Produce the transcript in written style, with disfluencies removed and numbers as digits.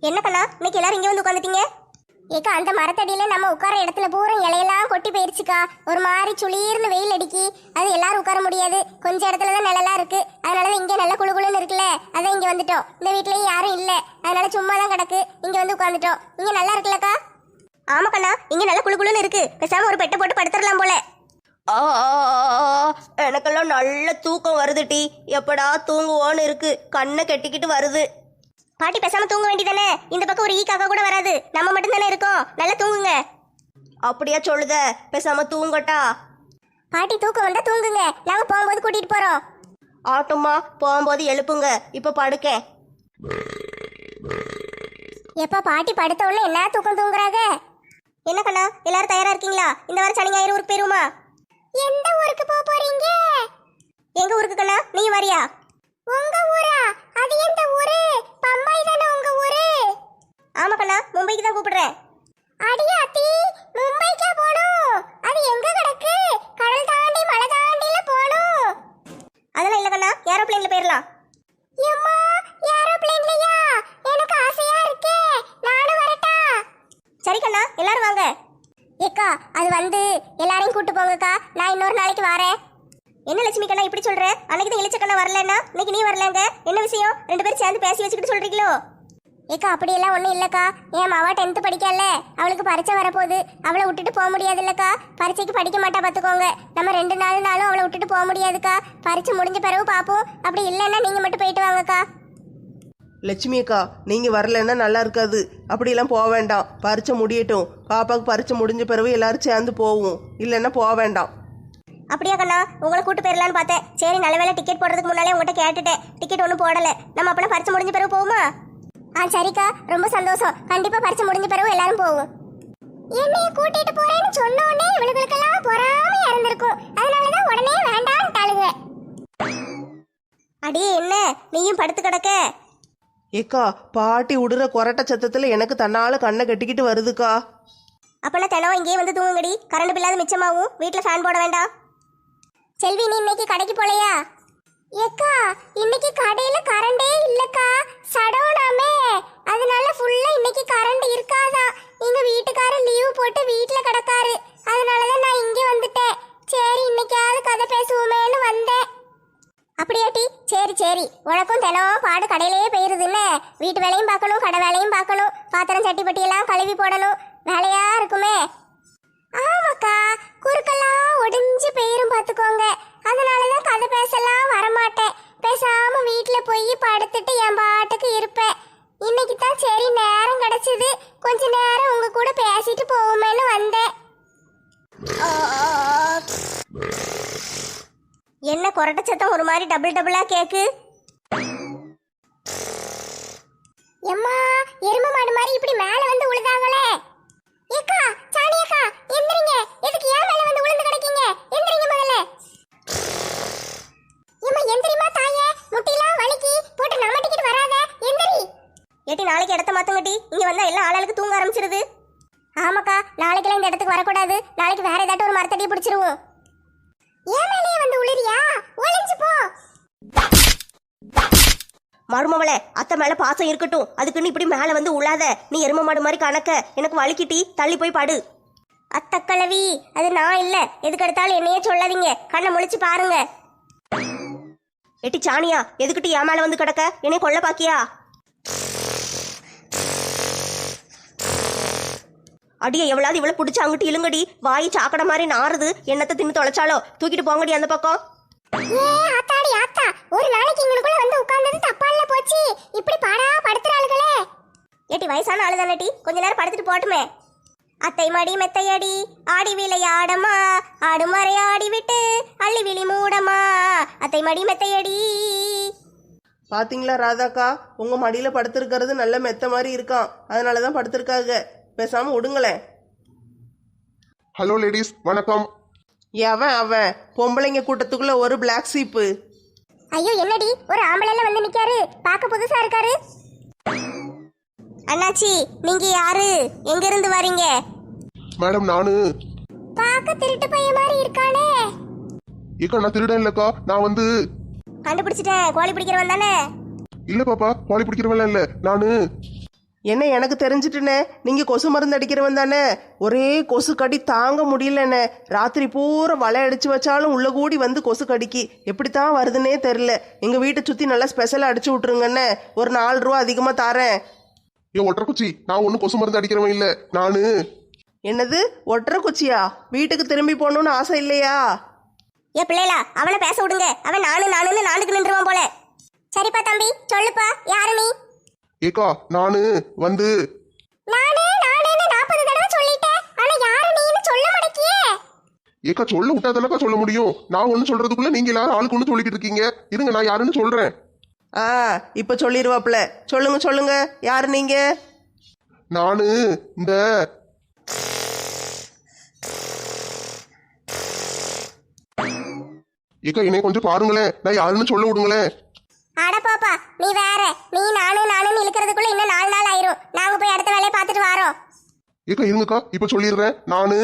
என்ன கண்ணா இன்னைக்கு எல்லாரும் இங்க வந்து உட்காந்துட்டீங்க? ஏக்கா அந்த மரத்தடியில நம்ம உட்கார இடத்துல பூரா இலையெல்லாம் கொட்டி போயிருச்சுக்கா. ஒரு மாதிரி சுளீர்னு வெயில் அடிக்கி, அது எல்லாரும் உட்கார முடியாது. கொஞ்சம் இடத்துல தான் நிழலா இருக்கு. அதனாலதான் இங்க நல்ல குளுகுளுன்னு இருக்குல்ல, அதான் இங்க வந்துட்டோம். இந்த வீட்லயும் யாரும் இல்ல, அதனால சும்மா தான் கிடக்கு, இங்க வந்து உட்காந்துட்டோம். இங்க நல்லா இருக்குல்லக்கா? ஆமா கண்ணா, இங்க நல்ல குளுகுளுன்னு இருக்கு. பேசாம ஒரு பெட்டை போட்டு படுத்துடலாம் போல. எனக்கெல்லாம் நல்ல தூக்கம் வருது டி. எப்படா தூங்குவோன்னு இருக்கு, கண்ணை கெட்டிக்கிட்டு வருது. பாட்டி பேசாம தூங்க வேண்டியதானே? இந்த பக்கம் ஒரு ஈ காக்கா கூட வராது, நம்ம மட்டும் தானே இருக்கோம். நல்லா தூங்குங்க. அப்படியா சொல்லுத? பேசாம தூங்கட்டா? பாட்டி தூக்கம் வந்தா தூங்குங்க, நாங்க போகும்போது கூட்டிட்டு போறோம். ஆட்டுமா, போகும்போது எழுப்புங்க. இப்ப படுக்கேன். எப்ப பாட்டி படுத்த உடனே என்ன தூக்கம் தூங்குறாங்க? என்ன கண்ணா எல்லாரும் தயாரா இருக்கீங்களா? இந்த வாரம் சனி ஞாயிறு ஊருக்கு போயிருமா? எந்த ஊருக்கு போக போறீங்க? எங்க ஊருக்கு கண்ணா, நீ வரியா? உங்க ஊரா? அது எந்த ஊரு? பம்பாய் தானே உங்க ஊரு? ஆமா கண்ணா, மும்பைக்கு தான் கூப்பிடுறேன். அடியாத்தி, மும்பைக்கா போணும்? அது எங்க கிடக்கு? கடல் தாண்டி மலை தாண்டில போணும். அதெல்லாம் இல்ல கண்ணா, ஏரோப்ளேன்ல போயிடலாம். எம்மா, ஏரோப்ளேன்லயா? எனக்கு ஆசையா இருக்கே, நானும் வரட்டா? சரி கண்ணா, எல்லாரும் வாங்க. ஏக்கா அது வந்து எல்லாரையும் கூட்டு போங்கக்கா, நான் இன்னொரு நாளைக்கு வரேன். என்ன லட்சுமி கண்ணா இப்படி சொல்ற? அன்னைக்கு தான் இளிச்ச கண்ணா வரலன்னா இன்னைக்கு நீ வரலங்க, என்ன விஷயம்? ரெண்டு பேரும் சேர்ந்து பேசி வச்சுக்கிட்டு சொல்றீங்களோ? ஏக்கா அப்படியெல்லாம் ஒன்றும் இல்லைக்கா. என் மாவா 10th படிக்கல, அவளுக்கு பரீட்சை வரப்போகுது. அவளை விட்டுட்டு போக முடியாது இல்லக்கா. பரீட்சைக்கு படிக்க மாட்டா பார்த்துக்கோங்க. நம்ம 2 நாளும் அவளை விட்டுட்டு போக முடியாதுக்கா. பரீட்சை முடிஞ்ச பிறகு பார்ப்போம். அப்படி இல்லைன்னா நீங்கள் மட்டும் போயிட்டு வாங்கக்கா. லட்சுமி அக்கா, நீங்கள் வரலன்னா நல்லா இருக்காது. அப்படியெல்லாம் போக வேண்டாம், பரீட்சை முடியட்டும். பாப்பாவுக்கு பரீட்சை முடிஞ்ச பிறகு எல்லாரும் சேர்ந்து போவோம், இல்லைன்னா போக வேண்டாம். அப்படியா கண்ணா, உங்களை கூட்டு போயிடலான்னு பார்த்தேன். சரி நல்ல வேலை, டிக்கெட் போடுறதுக்கு முன்னாலே உங்கள்கிட்ட கேட்டுட்டேன். டிக்கெட் ஒன்றும் போடலை. நம்ம அப்பெல்லாம் பரீட்சை முடிஞ்ச பிறகு போகுமா? சரிக்கா, ரொம்ப சந்தோஷம். கண்டிப்பா பரீட்சை முடிஞ்ச பிறகு எல்லாரும் போவோம். என்னைய கூட்டிட்டு போறேன்னு சொன்ன உடனே இவளுகளுக்கெல்லாம் பொறாமையா இருந்திருக்கும். அதனாலதான் உடனே வேண்டாம்ட்டாளுங்க. அடியே என்ன நீயும் படுத்து கிடக்க? ஏக்கா, பாட்டி விடுற கொரட்ட சத்தத்தில் எனக்கு தன்னால கண்ணை கட்டிக்கிட்டு வருதுக்கா. அப்பெல்லாம் தினம் இங்கேயே வந்து தூங்குங்கடி, கரண்ட் பில்லாத மிச்சமாவும். வீட்டில் ஃபேன் போட வேண்டாம். செல்வி, நீ இன்னைக்கு கடைக்கு போலையா? ஏக்கா இன்னைக்கு கடையில கரண்டே இல்லக்கா, சடோனாமே. அதனால ஃபுல்லா இன்னைக்கு கரண்ட் இருக்காதான். எங்க வீட்டுக்காரர் லீவ் போட்டு வீட்டுல கிடக்காரு. அதனாலதான் நான் இங்க வந்துட்டேன். சரி இன்னைக்காவது கதை பேசுவோமேன்னு வந்தேன். அப்படியாட்டி? சரி சரி. உனக்கும் தினம் பாடு கடையிலேயே போயிருதுன்னு. வீட்டு வேலையும் பார்க்கணும், கடை வேலையும் பார்க்கணும், பாத்திரம் சட்டி பட்டியெல்லாம் கழுவி போடணும், வேலையா இருக்குமே. ஆமாக்கா, குறுக்கெல்லாம் ஒடிஞ்சு போயிரும் பார்த்துக்கோங்க. அதனாலதான் கதை பேசலாம் வரமாட்டேன். பேசாம வீட்டுல போய் படுத்துட்டு என் பாட்டுக்கு இருப்பேன். இன்னைக்கு தான் சரி நேரம் கிடைச்சது, கொஞ்ச நேரம் உங்க கூட பேசிட்டு போவோமேன்னு வந்தேன். என்ன கொரட்ட சத்தம் ஒரு மாதிரி டபுள் டபுளா கேக்கு? எம்மா, எருமை மாடு மாதிரி இப்படி மேல வந்து உழுதாங்களே. ஏக்கா, சாணி அக்கா, எந்திரிங்க. எதுக்கு ஏன் மேல வந்து உளுந்து கிடக்கீங்க? எந்திரிங்க முதல்ல. ஏம்மா எந்திரிமா தாயே, முட்டிலாம் வலிக்கி போட்டு நமட்டிக்கிட்டு வராத, எந்திரி. ஏட்டி நாளைக்கு இடத்த மாத்துங்கட்டி, இங்க வந்தா எல்லாம் ஆளாளுக்கு தூங்க ஆரம்பிச்சிருது. ஆமாக்கா, நாளைக்கெல்லாம் இந்த இடத்துக்கு வரக்கூடாது. நாளைக்கு வேற ஏதாட்டும் ஒரு மரத்தடியை பிடிச்சிருவோம். ஏன் மேலேயே வந்து உளிரியா? ஒளிஞ்சு போ. மருமவளே, அத்தை மேல பாசம் இருக்கட்டும், அதுக்குன்னு இப்படி மேல வந்து உழாத. நீ எரும மாடு மாதிரி கணக்க, எனக்கு வலிக்கிட்டி, தள்ளி போய் படு. அத்தக்கலவி, அது நான் இல்ல. எதுக்கு எடுத்தாலும் என்னையே சொல்லாதீங்க, கண்ணை முழிச்சு பாருங்க. எட்டி சாணியா, எதுக்கிட்டு என் மேல வந்து கிடக்க? என்னை கொல்ல பாக்கியா? அடியே, எவ்வளவு இவ்வளவு பிடிச்சி அங்கிட்டு இழுங்கடி. வாய் சாக்கட மாதிரி நாறுது, என்னத்தை தின்னு தொலைச்சாலோ. தூக்கிட்டு போங்கடி அந்த பக்கம். ஆத்தாடி ஆத்தா, ஒரு நாளைக்கு இங்களுக்குள்ள வந்து உட்கார்ந்தது தப்பால போச்சு. இப்படி பாடா படுத்துறாளுகளே. ஏட்டி வயசான ஆளுதானடி, கொஞ்ச நேரம் படுத்துட்டு போட்டுமே. அத்தை மடி மெத்தையடி ஆடி விளையாடமா, ஆடுமறை ஆடி விட்டு அள்ளி விழி மூடமா, அத்தை மடி மெத்தையடி. பாத்தீங்களா ராதாக்கா, உங்க மடியில படுத்திருக்கிறது நல்ல மெத்த மாதிரி இருக்கான். அதனாலதான் படுத்திருக்காங்க. பேசாம விடுங்களேன். ஹலோ லேடிஸ், வணக்கம். அவன் பொம்பளைங்க கூட்டத்துக்குள்ள ஒரு பிளாக் சீப்பு. ஐயோ என்னடி, ஒரு ஆம்பளைல வந்து நிக்காரு, பார்க்க புதுசா இருக்காரு. அண்ணாச்சி, நீங்க யாரு? எங்க இருந்து வரீங்க? மேடம், நானு பார்க்க திருட்டு பையன் மாதிரி இருக்கானே. ஏக்கா, நான் திருடன் இல்லக்கா. நான் வந்து கண்டுபிடிச்சிட்டேன், கோழி பிடிக்கிறவன் தானே? இல்ல பாப்பா, கோழி பிடிக்கிறவெல்லாம் இல்ல. நானு என்ன எனக்கு தெரிஞ்சிட்டுனே நீங்கள் கொசு மருந்து அடிக்கிறவன் தானே? ஒரே கொசு கடி தாங்க முடியலண்ணே. ராத்திரி பூரா வலை அடித்து வச்சாலும் உள்ள கூடி வந்து கொசு கடிக்கு. எப்படித்தான் வருதுன்னே தெரில. எங்கள் வீட்டை சுற்றி நல்லா ஸ்பெஷலாக அடிச்சு விட்ருங்கண்ணே. ஒரு 4 ரூபா அதிகமாக தாரேன். ஏ ஒற்றை குச்சி, நான் ஒன்றும் கொசு மருந்து அடிக்கிறவன் இல்லை. நானு என்னது ஒற்றை குச்சியா? வீட்டுக்கு திரும்பி போகணுன்னு ஆசை இல்லையா? ஏ பிள்ளைகளா, அவனை பேச விடுங்க. அவன் நானுன்னு நாளுக்கு நின்றுவான் போல. சரிப்பா தம்பி, சொல்லுப்பா, யாரு நீ? ஏக்கா நானு வந்து நானு 40 தடவை சொல்லிட்டேன். ஆனா யாரு நீன்னு சொல்ல மாட்டேக்கியே. ஏக்கா சொல்ல விட்டாதானக்கா சொல்ல முடியும். நான் ஒன்று சொல்றதுக்குள்ள நீங்க எல்லாரும் ஆளுக்கு ஒன்று சொல்லிக்கிட்டு இருக்கீங்க. இருங்க நான் யாருன்னு சொல்றேன். ஆ இப்போ சொல்லிடுவாப்புல. சொல்லுங்க யாரு நீங்கள்? நானு இந்த ஏக்கா என்னை கொஞ்சம் பாருங்களேன். நான் யாருன்னு சொல்ல விடுங்களேன். அட பாப்பா, நீ வேற. நீ நானுன்னு இழுக்கிறதுக்குள்ள இன்னும் 4 நாள் ஆயிரும். நாங்க போய் அடுத்த வேலையை பார்த்துட்டு வரோம். ஏக்கா இருங்கக்கா இப்ப சொல்லிடுறேன். நானு